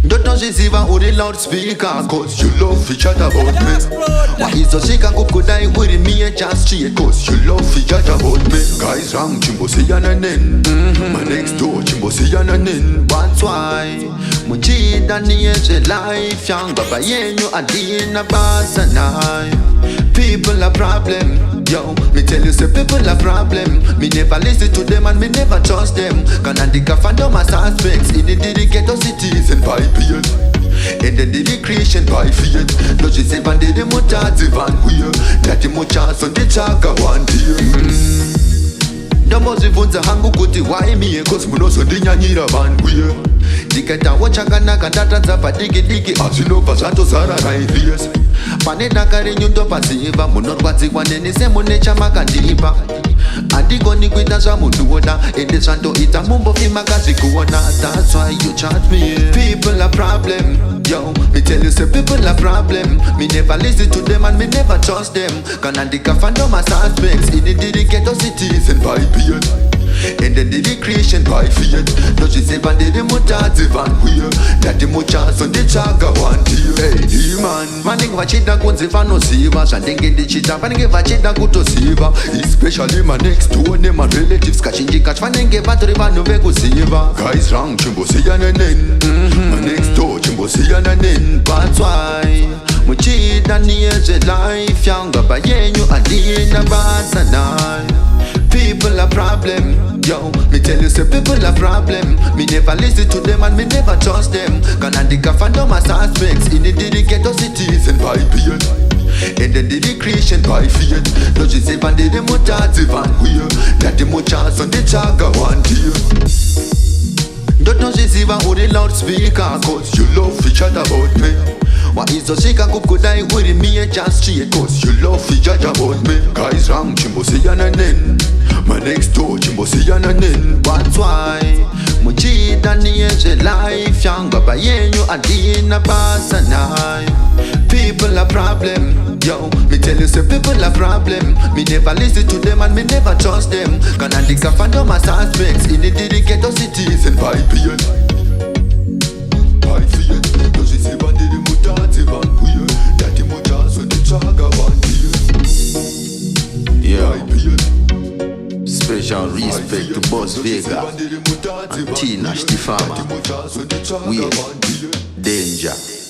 Don't know she's even with the loudspeaker, cause you love to chat about me. Why is so sick and could die with me a chance straight, cause you love to chat about me. Guys wrong, chimbo say yananin. My next door, chimbo say yananin. That's why Mujid and the edge life young Baba yenyu adina basanai. People a problem, yo. Me tell you say people a problem. Me never listen to them and me never trust them. Can I dig a fandom as aspects in the dedicated cities and by beard. And then the creation by fear. No she say van the mutazi van weir. That the muchas on the chaka one dear. Damozi vunza hangu kuti why me cause muno so dinyanyira van weir. Diketa wachanga data zapa digi azinova zato zara ideas. Paneda kare nyundo pasiva munotwadzi kwaneni semunecha makandipa. Adigoni kwita zvamunuona ende zvandoita mumbofima kazvikuona. That's why you chat me. People a problem, yo. Me tell you say people a problem. Me never listen to them and me never trust them. Kana ndikafanda my suspects in the dedicated cities and by beard. And then the creation by fear. No she say van the mutazi van weir. That the muchas on the chaka one dear. Hey man, vanenge vachida kunzi vanosiva zvandenge ndichita vanenge vachida kutosiva. Especially my next door nema relatives kazhinji kacho vanenge vatori vanhu vekuziva. Guys wrong chimbosiyana neni. My next door chimbosiyana neni. That's why muchida niyezve life yanga payenyu adina basanai. People a problem, yo. Me tell you say people a problem. Me never listen to them and me never trust them. Can I dig a fandom as aspects in the dedicated cities and by beard. And then the creation by fear. No she say van the mutazi van weir. That the muchas on the chaka one dear. Don't know she's even with the loudspeaker, cause you love to chat about me. Why is so sick and could die with me a chance straight, cause you love to judge about me. Guys wrong, chimbo say yananin. My next door, chimbo say yananin. That's why Mujid and the edge life young Baba yenyu adina basanai. People a problem, yo. Me tell you say people a problem. Me never listen to them and me never trust them. Can I dig a fandom as aspects in the dedicated cities and by beard. By fear, no she say van the mutazi van weir. That the muchas on the chaka one dear. Yeah. Special respect to Boss Vega and Tina Stifama. We Danger.